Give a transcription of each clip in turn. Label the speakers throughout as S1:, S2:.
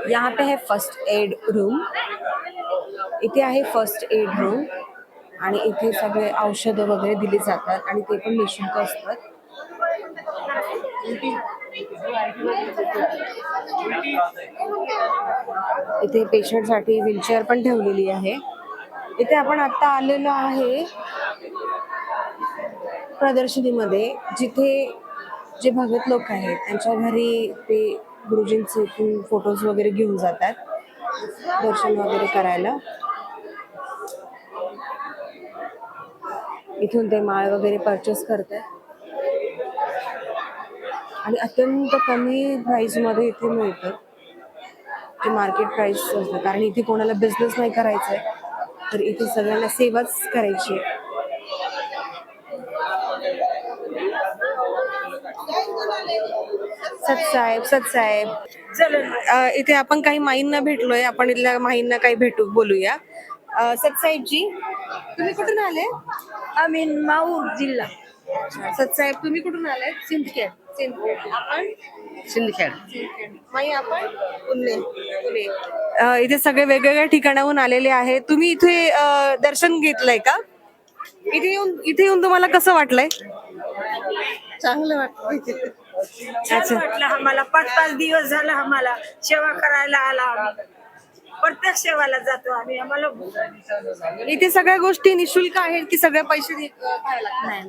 S1: यहाँ पे है first aid room. इथे आहे फर्स्ट एड रूम आणि इथे सगळे औषधं वगैरे दिली जातात आणि ते पण निशुल्क असतात. इथे पेशंटसाठी व्हीलचेअर पण ठेवलेली आहे. इथे आपण आता आलेलो आहे प्रदर्शनीमध्ये, जिथे जे भगत लोक आहेत त्यांच्या घरी ते गुरुजींचे फोटोज वगैरे घेऊन जातात दर्शन वगैरे करायला. इथून ते माळ वगैरे परचेस करतात आणि अत्यंत कमी प्राइस मध्ये इथे मिळतं, ते मार्केट प्राइस असतं. कारण इथे कोणाला बिझनेस नाही करायचा आहे, तर इथे सगळ्यांना सेवाच करायची. सतसाहेब इथे आपण काही माईंना भेटलोय. आपण इथल्या माईंना काही बोलूया. सतसाहेबजी, तुम्ही कुठून आले?
S2: आम्ही माऊर जिल्हा.
S1: सतसाहेब, तुम्ही कुठून आले?
S2: सिंदखेड.
S1: आपण
S2: सिंदखेड.
S1: माई, आपण पुणे. इथे सगळे वेगवेगळ्या ठिकाणाहून आलेले आहेत. तुम्ही इथे दर्शन घेतलंय का? इथे येऊन तुम्हाला कसं वाटलंय?
S2: चांगलं वाटलं.
S1: अच्छा.
S2: वाटलं आम्हाला. 5-5 दिवस झाला आम्हाला सेवा करायला आला. आम्ही प्रत्येक सेवाला जातो आम्ही. आम्हाला
S1: इथे सगळ्या गोष्टी निशुल्क आहेत की सगळे पैसे
S2: नाही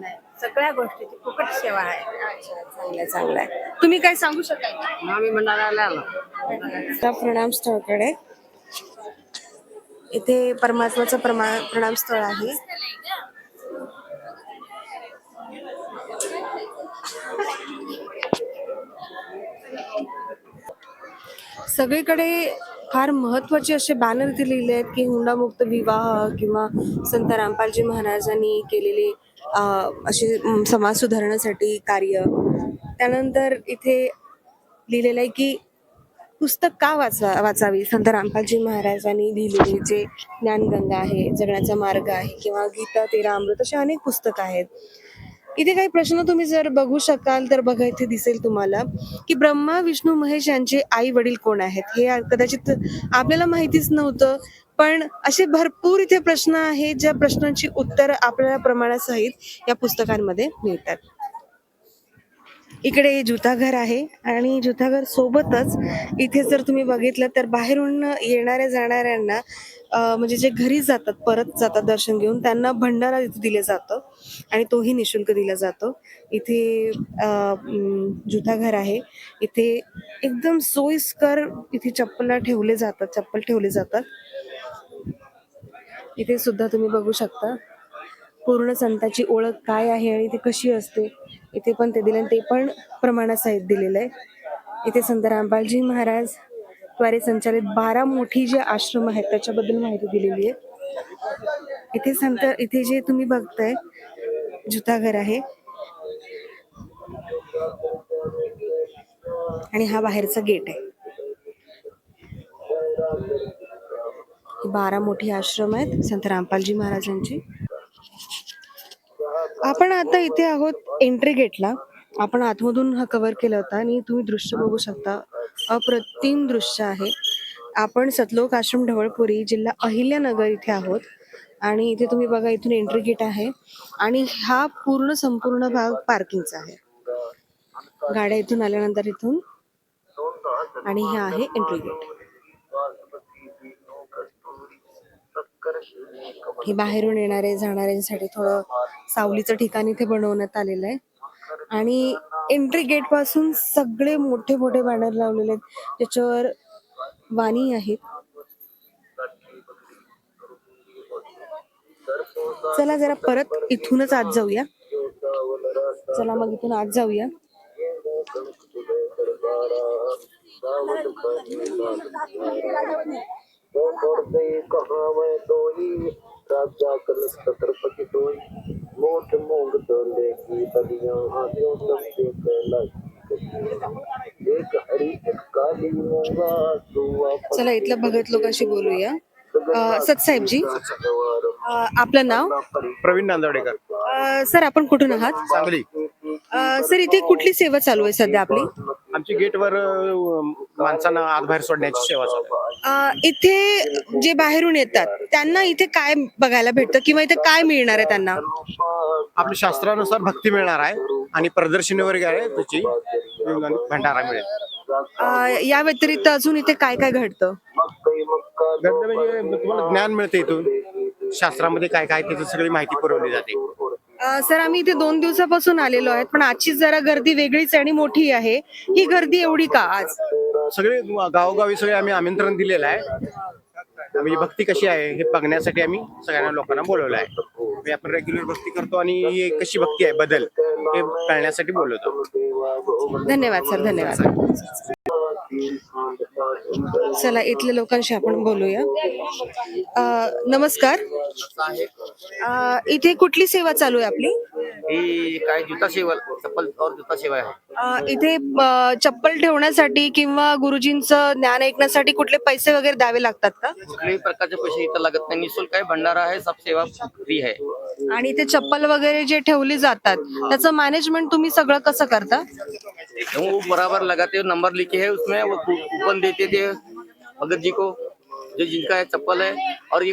S2: नाही, सगळ्या गोष्टीची फुकट सेवा आहे.
S1: चांगलंय. तुम्ही काय सांगू शकाल का?
S2: आम्ही म्हणाला आलो.
S1: प्रणाम स्थळकडे. इथे परमात्माचं प्रणाम स्थळ आहे. सगळीकडे फार महत्वाचे असे बॅनर इथे लिहिले आहेत की हुंडामुक्त विवाह किंवा संत रामपालजी महाराजांनी केलेले असे समाज सुधारण्यासाठी कार्य. त्यानंतर इथे लिहिलेलं आहे की पुस्तक का वाचावी. संत रामपालजी महाराजांनी लिहिलेले जे ज्ञानगंगा आहे, जगण्याचा मार्ग आहे किंवा गीता 13 अमृत, अशी अनेक पुस्तकं आहेत. इथे काही प्रश्न तुम्ही जर बघू शकाल तर बघा, इथे दिसेल तुम्हाला की ब्रह्मा विष्णू महेश यांचे आई वडील कोण आहेत. हे कदाचित आपल्याला माहितीच नव्हतं, पण असे भरपूर इथे प्रश्न आहेत ज्या प्रश्नांची उत्तर आपल्याला प्रमाणासहित या पुस्तकांमध्ये मिळतात. इकडे जुताघर आहे आणि जुताघर सोबतच इथे जर तुम्ही बघितलं तर बाहेरून येणाऱ्या जाणाऱ्यांना म्हणजे जे घरी जातात, परत जातात दर्शन घेऊन, त्यांना भंडारा इथे दिलं जातं आणि तोही निशुल्क दिला जातो. इथे जुताघर आहे. इथे एकदम सोयीस्कर इथे चप्पल ठेवले जातात. इथे सुद्धा तुम्ही बघू शकता पूर्ण संतांची ओळख काय आहे आणि ती कशी असते. इथे पण ते दिले, ते पण प्रमाणासहित दिलेलं आहे. इथे संत रामपालजी महाराज द्वारे संचालित 12 मोठी जे आश्रम आहेत त्याच्याबद्दल माहिती दिलेली आहे. इथे जे तुम्ही बघताय जुताघर आहे आणि हा बाहेरचा गेट आहे. 12 मोठी आश्रम आहेत संत रामपालजी महाराजांची. आपण आता इथे आहोत एंट्री गेटला. आपण आतमधून हा कव्हर केला होता आणि तुम्ही दृश्य बघू शकता. अप्रतिम दृश्य आहे. आपण सतलोक आश्रम ढवळपुरी, जिल्हा अहिल्यानगर इथे आहोत आणि इथे तुम्ही बघा, इथून एंट्री गेट आहे आणि हा संपूर्ण भाग पार्किंगचा आहे. गाड्या इथून आल्यानंतर इथून, आणि हे आहे एंट्री गेट. हे बाहेरून येणारे जाणाऱ्यांसाठी थोडं सावलीचं ठिकाण इथे बनवण्यात आलेलं आहे आणि एंट्री गेट पासून सगळे मोठे मोठे बॅनर लावलेले आहेत त्याच्यावर वाणी आहेत. चला जरा परत इथूनच आत जाऊया. चला मग इथून आत जाऊया. चला इथल्या भगत लोकांशी बोलूया. सतसाहेबजी, आपलं नाव?
S3: प्रवीण नांदवडेकर.
S1: सर, आपण कुठून आहात?
S3: सांगली.
S1: सर, इथे कुठली सेवा चालू आहे सध्या आपली?
S3: आमची गेटवर माणसांना आत बाहेर सोडण्याची सेवा चालू आहे.
S1: इथे जे बाहेरून येतात त्यांना इथे काय बघायला भेटतं किंवा इथे काय मिळणार आहे त्यांना?
S3: आपल्या शास्त्रानुसार भक्ती मिळणार आहे आणि प्रदर्शनी वगैरे आहे त्याची भंडारा मिळेल.
S1: या व्यतिरिक्त अजून इथे काय काय घडतं?
S3: गद्य म्हणजे तुम्हाला ज्ञान मिळते इथून शास्त्रामध्ये काय काय त्याची सगळी माहिती पुरवली जाते.
S1: सर, आम्ही इथे 2 दिवसापासून आलेलो आहेत, पण आजची जरा गर्दी वेगळीच आणि मोठी आहे. ही गर्दी एवढी का आज?
S3: सगळे गावोगावी सगळे आम्ही आमंत्रण दिलेलं आहे. म्हणजे भक्ती कशी आहे हे बघण्यासाठी आम्ही सगळ्यांना लोकांना बोलवलं आहे. म्हणजे आपण रेग्युलर भक्ती करतो आणि ही कशी भक्ती आहे बदल हे कळण्यासाठी बोलवतो.
S1: धन्यवाद सर, धन्यवाद. चला, इथल्या लोकांशी आपण बोलूया. नमस्कार. इथे कुठली सेवा चालू आहे आपली?
S4: ही काय जूता सेवा, चप्पल और जूता सेवा आहे.
S1: इथे चप्पल ठेवण्यासाठी किंवा गुरुजींचं ज्ञान ऐकण्यासाठी कुठले पैसे वगैरे द्यावे लागतात का?
S4: कुठल्याही प्रकारचे पैसे इथं लागत नाही, निःशुल्क आहे, भंडारा आहे, सब सेवा फ्री है.
S1: आणि इथे चप्पल वगैरे जे ठेवली जातात त्याचं मॅनेजमेंट तुम्ही सगळं कसं करता?
S4: वो बराबर लगाते हो, नंबर लिखे है उसमें, वो कूपन देते थे भगत जी को, जो जिनका है चप्पल है, और ये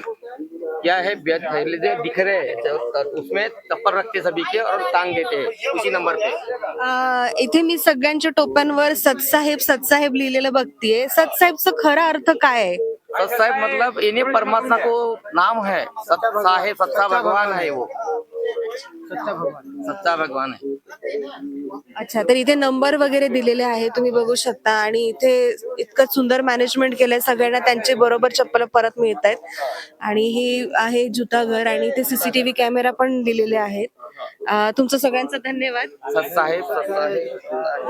S4: क्या है दिख रहे हैं उसमें चप्पल रखते सभी के और टांग देते हैं उसी नंबर पे.
S1: इथे मी सगळ्यांच्या टोप्यांवर सतसाहेब लिहिलेलं बघतीये. सतसाहेबचा खरा अर्थ काय आहे?
S4: सत साहेब मतलब इन्हें परमात्मा को नाम है, सत साहेब, सच्चा भगवान है वो, सच्चा भगवान है.
S1: अच्छा, तर इथे नंबर वगैरे दिलेले आहे, तुम्ही बघू शकता. आणि इथे इतकं सुंदर मॅनेजमेंट केलंय, सगळ्यांना त्यांचे बरोबर चप्पल परत मिळत आहेत. आणि हे आहे जुता घर आणि इथे सीसीटीव्ही कॅमेरा पण दिलेले आहेत. तुमचं सगळ्यांचं धन्यवाद.
S4: सत साहेब, सत साहेब.